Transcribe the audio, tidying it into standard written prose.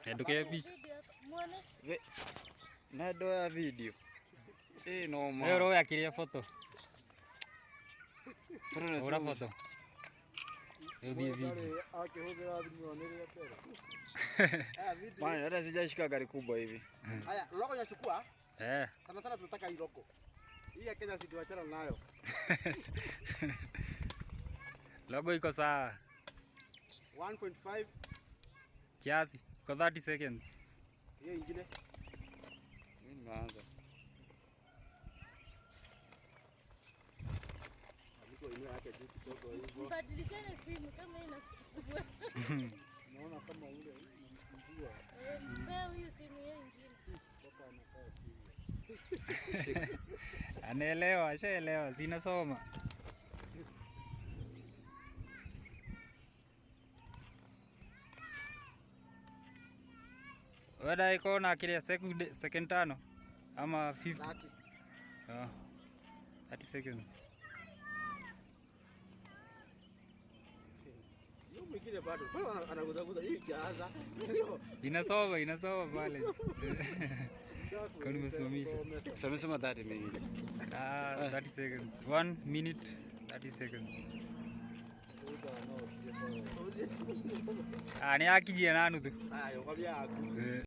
Nduke picha. Nado ya video. No ma. Wewe roho akilia photo. Ora photo. Video. Akihogera thimũ nĩrĩa tera. Bana hata sijashika gari kubwa hivi. Haya, logo inachukua? Sana sana tunataka hii logo. Hii ya Kenya si tuachana nayo. Logo iko sawa. 1.5 kiasi. Iko 30 seconds. Hiyo ingine. Mimi naanza. Mbadilishane simu kama ina kusumbua. Naona kama ule mvua. Mbea huyu simu yeye ingine. Toka anakaa simu. Anaelewa, ashaelewa, sinasoma. Wada iko na kile second tano ama 50. 30. 30 seconds. Mwingine bado. Bado anaguza hii jaza. Inasoma pale. Kwa nimesimamisha. Samesema 30 minutes. 30 seconds. 1 minute 30 seconds. Ni akijia nanu tu. Ayo, kwa bia.